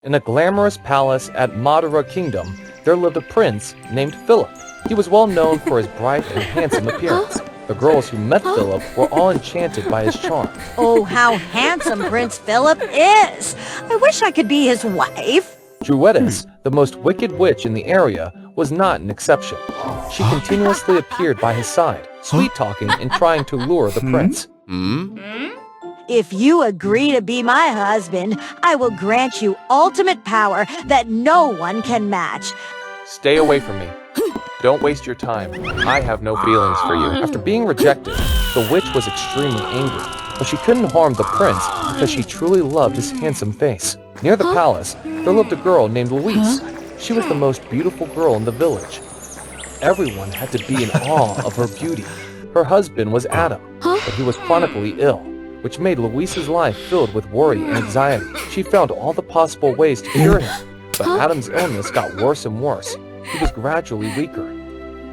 In a glamorous palace at Madara Kingdom, there lived a prince named Philip. He was well known for his bright and handsome appearance. The girls who met Philip were all enchanted by his charm. Oh, how handsome Prince Philip is! I wish I could be his wife. Druidess, the most wicked witch in the area, was not an exception. She continuously appeared by his side, sweet-talking and trying to lure the prince. If you agree to be my husband, I will grant you ultimate power that no one can match. Stay away from me. Don't waste your time. I have no feelings for you. After being rejected, the witch was extremely angry, but she couldn't harm the prince because she truly loved his handsome face. Near the palace, there lived a girl named Louise. She was the most beautiful girl in the village. Everyone had to be in awe of her beauty. Her husband was Adam, but he was chronically ill, which made Louise's life filled with worry and anxiety. She found all the possible ways to cure him, but Adam's illness got worse and worse. He was gradually weaker.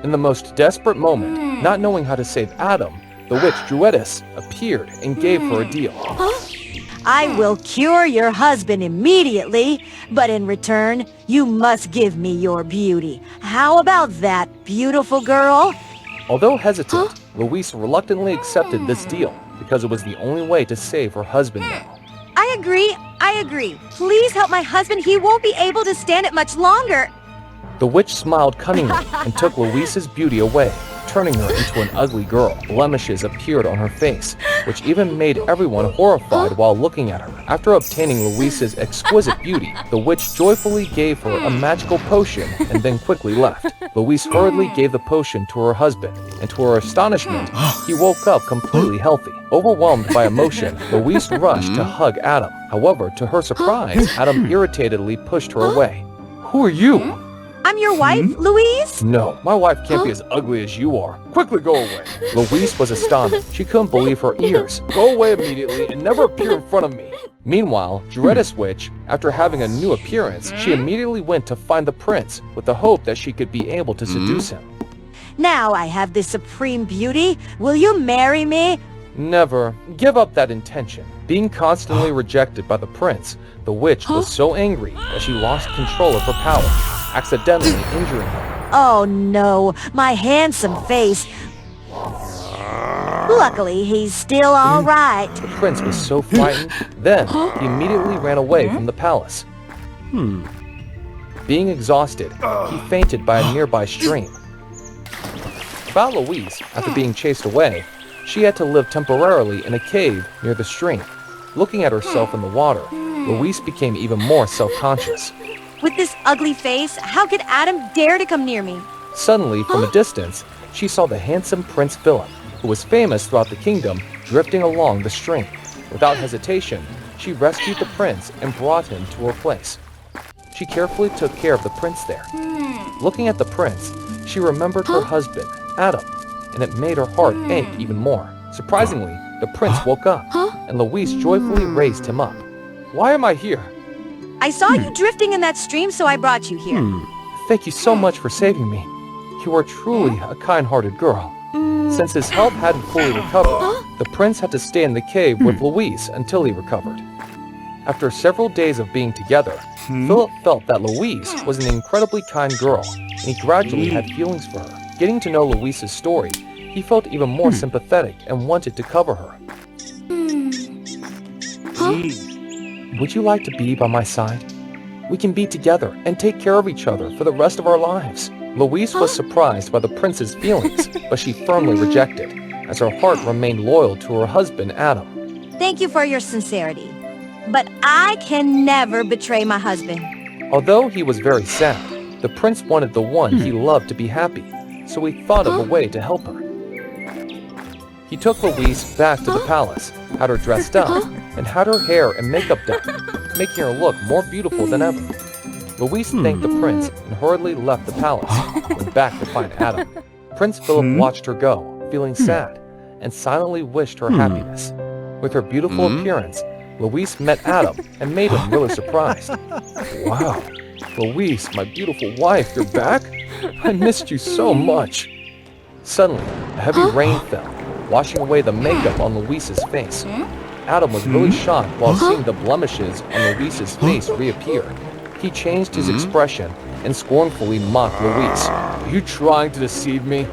In the most desperate moment, not knowing how to save Adam, the witch Druidess appeared and gave her a deal. I will cure your husband immediately, but in return, you must give me your beauty. How about that, beautiful girl? Although hesitant, Louise reluctantly accepted this deal because it was the only way to save her husband now. I agree. Please help my husband. He won't be able to stand it much longer. The witch smiled cunningly and took Louise's beauty away, turning her into an ugly girl. Blemishes appeared on her face, which even made everyone horrified while looking at her. After obtaining Louise's exquisite beauty, the witch joyfully gave her a magical potion and then quickly left. Louise hurriedly gave the potion to her husband, and to her astonishment, he woke up completely healthy. Overwhelmed by emotion, Louise rushed to hug Adam. However, to her surprise, Adam irritatedly pushed her away. "Who are you?" I'm your wife, Louise? "No, my wife can't be as ugly as you are. Quickly go away." Louise was astounded. She couldn't believe her ears. "Go away immediately and never appear in front of me." Meanwhile, Druidess Witch, after having a new appearance, she immediately went to find the prince with the hope that she could be able to seduce him. Now I have this supreme beauty. Will you marry me? Never. Give up that intention. Being constantly rejected by the prince, the witch was so angry that she lost control of her power, accidentally injuring him. Oh no, my handsome face. Luckily, he's still all right. The prince was so frightened, then he immediately ran away from the palace. Being exhausted, he fainted by a nearby stream. About Louise, after being chased away, she had to live temporarily in a cave near the stream. Looking at herself in the water, Louise became even more self-conscious. With this ugly face, how could Adam dare to come near me? Suddenly, from a distance, she saw the handsome Prince Philip, who was famous throughout the kingdom, drifting along the stream. Without hesitation, she rescued the prince and brought him to her place. She carefully took care of the prince there. Looking at the prince, she remembered her husband, Adam, and it made her heart ache even more. Surprisingly, the prince woke up, and Louise joyfully raised him up. "Why am I here?" I saw you drifting in that stream, so I brought you here. "Thank you so much for saving me. You are truly a kind-hearted girl." Since his health hadn't fully recovered, the prince had to stay in the cave with Louise until he recovered. After several days of being together, Philip felt that Louise was an incredibly kind girl, and he gradually had feelings for her. Getting to know Louise's story, he felt even more sympathetic and wanted to cover her. "Would you like to be by my side? We can be together and take care of each other for the rest of our lives." Louise was surprised by the prince's feelings, but she firmly rejected, as her heart remained loyal to her husband, Adam. Thank you for your sincerity, but I can never betray my husband. Although he was very sad, the prince wanted the one he loved to be happy, so he thought of a way to help her. He took Louise back to the palace, had her dressed up, and had her hair and makeup done, making her look more beautiful than ever. Louise thanked the prince and hurriedly left the palace, went back to find Adam. Prince Philip watched her go, feeling sad, and silently wished her happiness. With her beautiful appearance, Louise met Adam and made him really surprised. "Wow, Louise, my beautiful wife, you're back? I missed you so much." Suddenly, a heavy rain fell, washing away the makeup on Louise's face. Adam was really shocked while seeing the blemishes on Luis's face reappear. He changed his expression and scornfully mocked Luis. "Are you trying to deceive me?"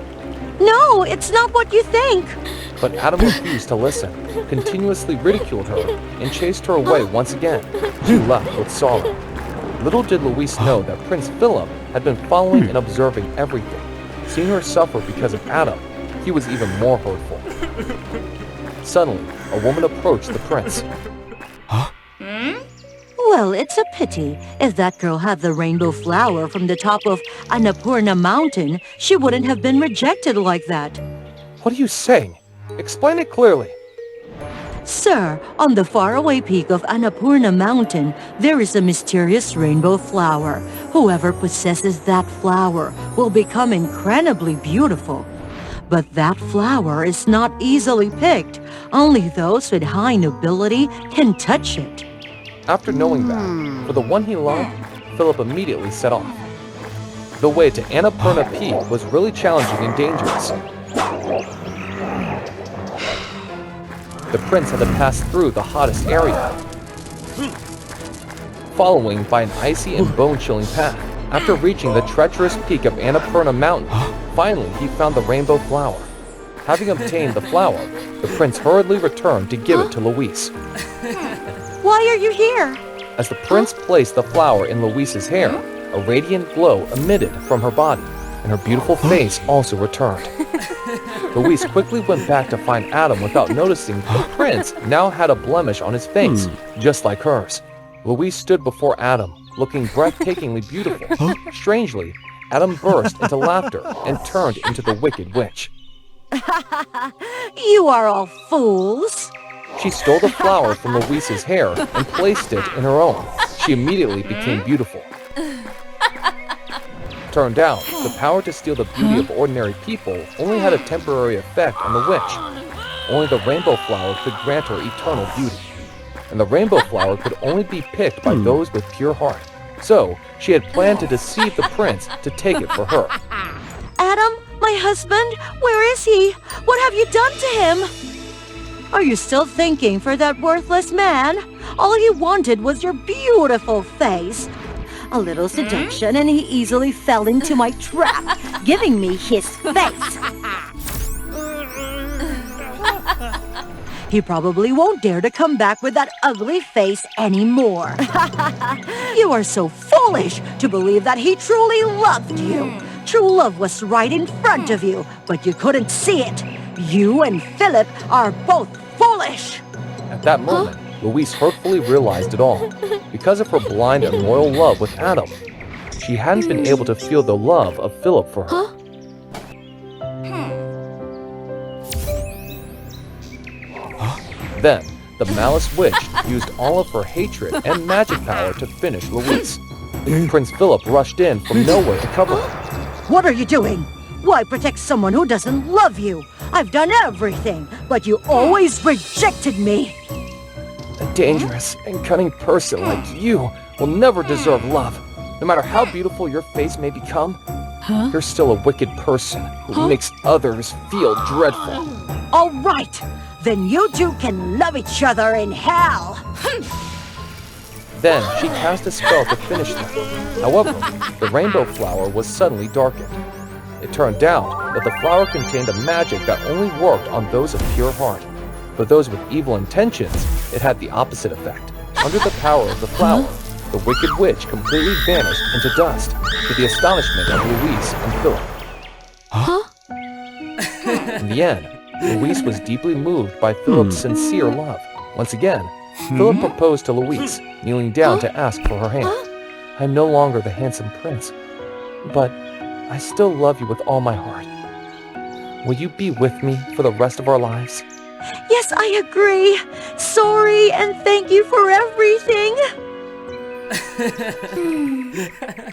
No, it's not what you think. But Adam refused to listen, continuously ridiculed her, and chased her away once again. She left with sorrow. Little did Luis know that Prince Philip had been following and observing everything. Seeing her suffer because of Adam, he was even more hurtful. Suddenly, a woman approached the prince. Well, it's a pity. If that girl had the rainbow flower from the top of Annapurna Mountain, she wouldn't have been rejected like that. What are you saying? Explain it clearly. Sir, on the faraway peak of Annapurna Mountain, there is a mysterious rainbow flower. Whoever possesses that flower will become incredibly beautiful. But that flower is not easily picked. Only those with high nobility can touch it. After knowing that, for the one he loved, Philip immediately set off. The way to Annapurna Peak was really challenging and dangerous. The prince had to pass through the hottest area, following by an icy and bone-chilling path. After reaching the treacherous peak of Annapurna Mountain, finally he found the rainbow flower. Having obtained the flower, the prince hurriedly returned to give it to Luis. Why are you here? As the prince placed the flower in Luis's hair, a radiant glow emitted from her body, and her beautiful face also returned. Luis quickly went back to find Adam without noticing the prince now had a blemish on his face, just like hers. Luis stood before Adam, looking breathtakingly beautiful. Strangely, Adam burst into laughter and turned into the wicked witch. You are all fools. She stole the flower from Luis's hair and placed it in her own. She immediately became beautiful. Turned out, the power to steal the beauty of ordinary people only had a temporary effect on the witch. Only the rainbow flower could grant her eternal beauty. And the rainbow flower could only be picked by those with pure heart. So, she had planned to deceive the prince to take it for her. Adam, my husband, where is he? What have you done to him? Are you still thinking for that worthless man? All he wanted was your beautiful face. A little seduction and he easily fell into my trap, giving me his face. He probably won't dare to come back with that ugly face anymore. You are so foolish to believe that he truly loved you. True love was right in front of you, but you couldn't see it. You and Philip are both foolish. At that moment, Luis hurtfully realized it all. Because of her blind and loyal love with Adam, she hadn't been able to feel the love of Philip for her. Then, the malice witch used all of her hatred and magic power to finish Luis. Prince Philip rushed in from nowhere to cover her. What are you doing? Why protect someone who doesn't love you? I've done everything, but you always rejected me. A dangerous and cunning person like you will never deserve love. No matter how beautiful your face may become, you're still a wicked person who makes others feel dreadful. All right, then you two can love each other in hell. Then she cast a spell to finish them. However, the rainbow flower was suddenly darkened. It turned out that the flower contained a magic that only worked on those of pure heart. For those with evil intentions, it had the opposite effect. Under the power of the flower, the wicked witch completely vanished into dust, to the astonishment of Luis and Philip. In the end, Luis was deeply moved by Philip's sincere love. Once again, Philip proposed to Luis, kneeling down to ask for her hand. I'm no longer the handsome prince, but I still love you with all my heart. Will you be with me for the rest of our lives? Yes, I agree. Sorry and thank you for everything.